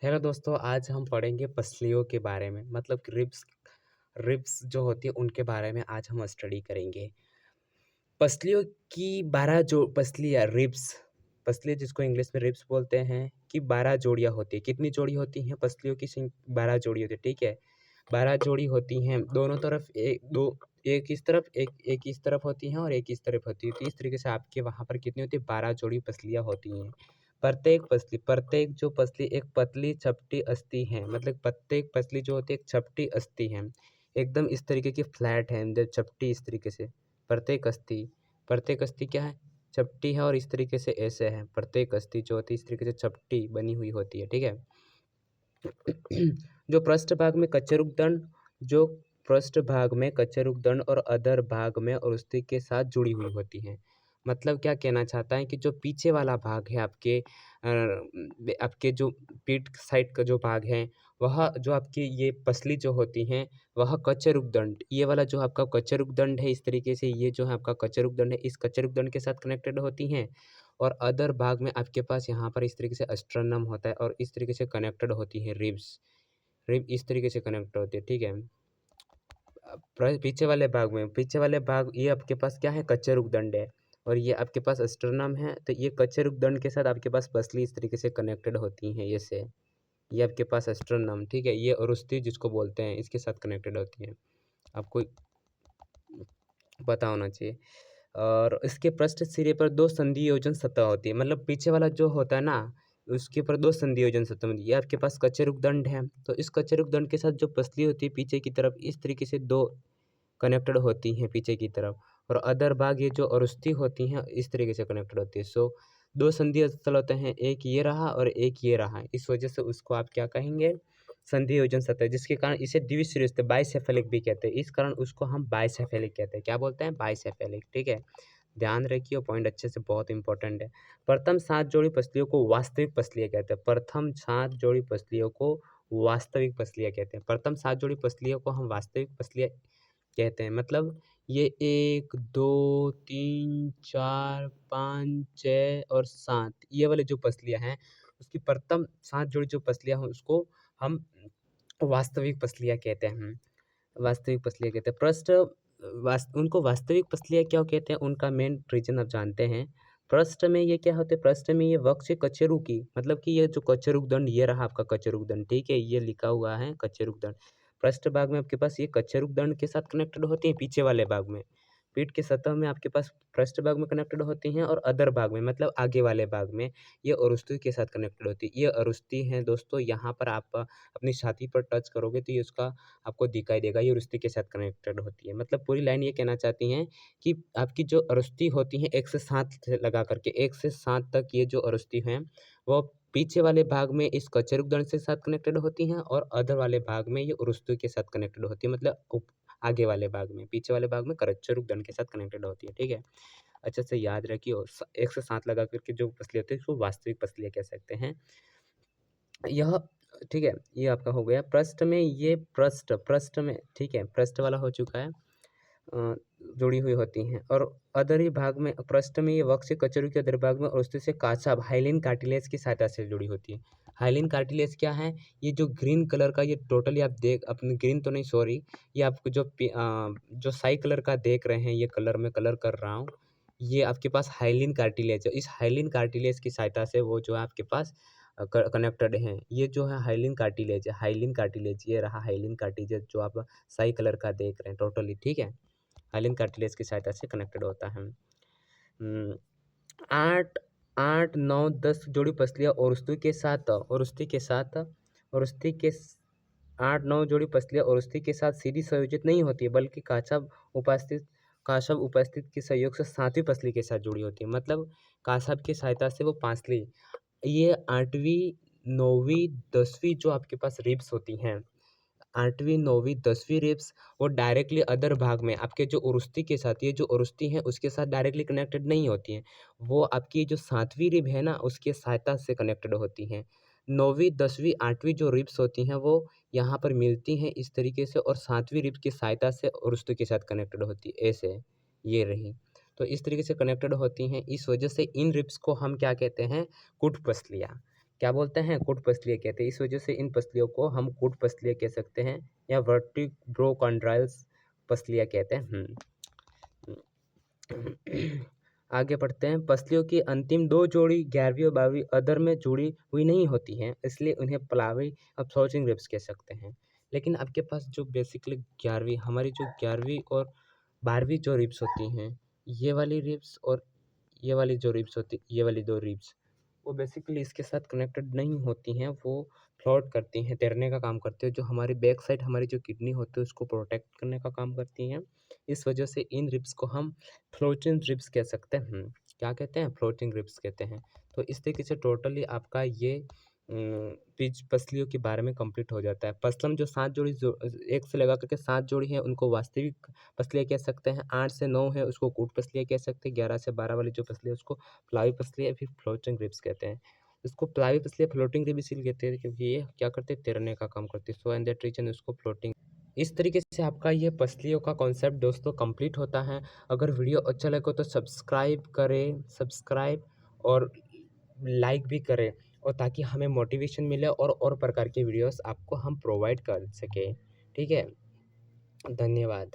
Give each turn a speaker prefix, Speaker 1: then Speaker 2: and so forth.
Speaker 1: Hello दोस्तों, आज हम पढ़ेंगे पसलियों के बारे में मतलब कि रिब्स रिब्स जो होती है उनके बारे में आज हम स्टडी करेंगे। पसलियों की 12 जो पसलियाँ रिब्स पसलियाँ जिसको इंग्लिश में रिब्स बोलते हैं कि 12 जोड़ियाँ होती हैं। कितनी जोड़ी होती हैं पसलियों की 12 जोड़ी होती है, ठीक है। 12 जोड़ी होती हैं दोनों तरफ एक इस तरफ एक इस तरफ होती हैं और एक इस तरफ होती है। तो इस तरीके से आपके वहाँ पर कितनी होती है 12 जोड़ी पसलियाँ होती हैं। प्रत्येक जो पसली एक पतली चपटी अस्थि है, मतलब प्रत्येक पसली जो होती है एक चपटी अस्थि है, एकदम इस तरीके की फ्लैट है, जब चपटी इस तरीके से प्रत्येक अस्थि क्या है, चपटी है और इस तरीके से ऐसे है। प्रत्येक अस्थि जो होती है इस तरीके से चपटी बनी हुई होती है, ठीक है। जो पृष्ठ भाग में कचेरुक दंड और अधर भाग में औरस्थि के साथ जुड़ी हुई होती हैं। मतलब क्या कहना चाहता है कि जो पीछे वाला भाग है आपके जो पीठ साइड का जो भाग है, वह जो आपकी ये पसली जो होती हैं वह कचेरुक दंड, ये वाला जो आपका कचेरुक दंड है, इस तरीके से ये जो है आपका कचेरुक दंड है, इस कचेरुक दंड के साथ कनेक्टेड होती हैं। और अदर भाग में आपके पास यहाँ पर इस तरीके से अस्ट्रनम होता है और इस तरीके से कनेक्टेड होती है रिब इस तरीके से कनेक्ट होती है, ठीक है। पीछे वाले भाग ये आपके पास क्या है, कचेरुक दंड है और ये आपके पास अस्ट्रनम है। तो ये कचेरुक दंड के साथ आपके पास पसली इस तरीके से कनेक्टेड होती हैं, ये आपके पास अस्ट्रनम, ठीक है। ये औरस्थि जिसको बोलते हैं इसके साथ कनेक्टेड होती है, आपको पता होना चाहिए। और इसके पृष्ठ सिरे पर 2 संधियोजन सतह होती है, मतलब पीछे वाला जो होता है ना, उसके ऊपर 2 संधियोजन सतह होती है। ये आपके पास कचेरुक दंड है, तो इस कचेरुक दंड के साथ जो पसली होती है पीछे की तरफ इस तरीके से 2 कनेक्टेड होती हैं पीछे की तरफ। और अदर भाग ये जो औरस्थि होती हैं इस तरीके से कनेक्टेड होती है। सो 2 संधि स्थल होते हैं, एक ये रहा और एक ये रहा, इस वजह से उसको आप क्या कहेंगे, संधि योजन सतह, जिसके कारण इसे द्विशीर्ष बाइसेफेलिक भी कहते हैं। इस कारण उसको हम बाइसेफेलिक कहते हैं। क्या बोलते हैं, बाइसेफेलिक, ठीक है। ध्यान रखिए, पॉइंट अच्छे से, बहुत इंपॉर्टेंट है। प्रथम 7 जोड़ी पसलियों को वास्तविक पसलियाँ कहते हैं। प्रथम 7 जोड़ी पसलियों को वास्तविक पसलियाँ कहते हैं। प्रथम 7 जोड़ी पसलियों को हम वास्तविक पसलियाँ कहते हैं। मतलब ये 1 2 3 4 5 6 और 7 ये वाले जो पसलियाँ हैं, उसकी प्रथम 7 जोड़ी जो पसलियाँ हैं उसको हम वास्तविक पसलियाँ कहते हैं। वास्तविक पसलियाँ कहते हैं। उनको वास्तविक पसलियाँ क्यों कहते हैं, उनका मेन रीज़न आप जानते हैं। पृष्ठ में ये क्या होते हैं, पृष्ठ में ये वक्ष कचेरू की, मतलब कि ये जो कचेरुक दंड, ये रहा आपका कचेरुक दंड, ठीक है, ये लिखा हुआ है कचेरुक दंड। पृष्ठ भाग में आपके पास ये कचेरुक दंड के साथ कनेक्टेड होती है पीछे वाले भाग में। पीठ के सतह में आपके पास पृष्ठ भाग में कनेक्टेड होती हैं और अदर भाग में मतलब आगे वाले भाग में ये औरस्थि के साथ कनेक्टेड होती है। ये औरस्थि है दोस्तों, यहाँ पर आप अपनी छाती पर टच करोगे तो ये उसका आपको दिखाई देगा, ये औरस्थि के साथ कनेक्टेड होती है। मतलब पूरी लाइन ये कहना चाहती हैं कि आपकी जो औरस्थि होती है 1 से 7 से लगा करके 1 से 7 तक ये जो औरस्थि हैं वो पीछे वाले भाग में इस कचेरुक दंड से साथ कनेक्टेड होती हैं और अधर वाले भाग में ये औरस्थि के साथ कनेक्टेड होती है, मतलब आगे वाले भाग में, पीछे वाले भाग में कचेरुक दंड के साथ कनेक्टेड होती है, ठीक है। अच्छे से याद रखिए, और 1 से 7 लगा करके जो पसली होती है उसको वास्तविक पसलियाँ कह सकते हैं। यह ठीक है, ये आपका हो गया। पृष्ठ में ये पृष्ठ में, ठीक है, पृष्ठ वाला हो चुका है। अ, जुड़ी हुई होती हैं और अधरी भाग में, पृष्ठ में ये वक्ष कचेरू के अधर भाग में औरस्थि से काछाब हाइलिन कार्टिलेज की सहायता से जुड़ी होती है। हाइलिन कार्टिलेज क्या है, ये जो ग्रीन कलर का, ये टोटली आप देख अपने, ग्रीन तो नहीं सॉरी, ये आपको जो साई कलर का देख रहे हैं, ये कलर में कलर कर रहा हूँ, ये आपके पास हाइलिन कार्टिलेज है। इस हाइलिन कार्टिलेज की सहायता से वो जो है आपके पास कनेक्टेड हैं। ये जो है हाइलिन कार्टिलेज है, हाइलिन कार्टिलेज, ये रहा हाइलिन कार्टिलेज जो आप साई कलर का देख रहे हैं टोटली, ठीक है। हाइलिन कार्टिलेज की सहायता से कनेक्टेड होता है। 8 8 9 10 जोड़ी पसलियाँ औरस्थि के 8 9 जोड़ी पसलियाँ औरस्थि के साथ सीधी संयोजित नहीं होती है, बल्कि काछब उपस्थित के सहयोग से 7वीं पसली के साथ जुड़ी होती है। मतलब काछब की सहायता से वो पांचली, ये 8वीं 9वीं 10वीं जो आपके पास रिब्स होती हैं, 8वीं 9वीं 10वीं रिब्स, वो डायरेक्टली अदर भाग में आपके जो औरस्थि के साथ, ये जो औरस्थि है उसके साथ डायरेक्टली कनेक्टेड नहीं होती हैं। वो आपकी जो 7वीं रिब है ना उसके सहायता से कनेक्टेड होती हैं। 9वीं 10वीं 8वीं जो रिब्स होती हैं वो यहाँ पर मिलती हैं इस तरीके से और 7वीं रिब की सहायता से औरस्थि के साथ कनेक्टेड होती है, ऐसे ये रही। तो इस तरीके से कनेक्टेड होती हैं, इस वजह से इन रिब्स को हम क्या कहते हैं, कुट पसलियाँ। क्या बोलते हैं, कूट पसलियाँ कहते हैं। इस वजह से इन पसलियों को हम कूट पसलियाँ कह सकते हैं या वर्टिब्रोकॉन्ड्राइल्स पसलियाँ कहते हैं। आगे बढ़ते हैं। पसलियों की अंतिम दो जोड़ी 11वीं और 12वीं अधर में जुड़ी हुई नहीं होती हैं, इसलिए उन्हें प्लावी और फ्लोटिंग रिब्स कह सकते हैं। लेकिन आपके पास जो बेसिकली 11वीं हमारी जो 11वीं और 12वीं जो रिब्स होती हैं, ये वाली रिब्स और ये वाली जो रिब्स होती, ये वाली दो रिब्स, वो बेसिकली इसके साथ कनेक्टेड नहीं होती हैं, वो फ्लोट करती हैं, तैरने का काम करती है। जो हमारी बैक साइड हमारी जो किडनी होती है उसको प्रोटेक्ट करने का काम करती हैं। इस वजह से इन रिब्स को हम फ्लोटिंग रिब्स कह सकते हैं। क्या कहते हैं, फ्लोटिंग रिब्स कहते हैं। तो इस तरीके से टोटली आपका ये पिच पसलियों के बारे में कंप्लीट हो जाता है। पसलम जो 7 जोड़ी जो एक से लगा करके 7 जोड़ी है उनको वास्तविक पसलियाँ कह सकते हैं। 8 से 9 है उसको कूट पसलियाँ कह सकते हैं। 11 से 12 वाली जो पसली है उसको प्लावी पसलियाँ फिर फ्लोटिंग रिब्स कहते हैं। इसको प्लावी पसलियाँ फ्लोटिंग रिब्स इसलिए कहते हैं क्योंकि ये क्या करते हैं, तैरने का काम करते हैं। सो एंड दैट रीजन इसको फ्लोटिंग। इस तरीके से आपका ये पसलियों का कॉन्सेप्ट दोस्तों कंप्लीट होता है। अगर वीडियो अच्छा लगे तो सब्सक्राइब करें, सब्सक्राइब और लाइक भी करें, और ताकि हमें मोटिवेशन मिले और प्रकार के वीडियोस आपको हम प्रोवाइड कर सकें। ठीक है, धन्यवाद।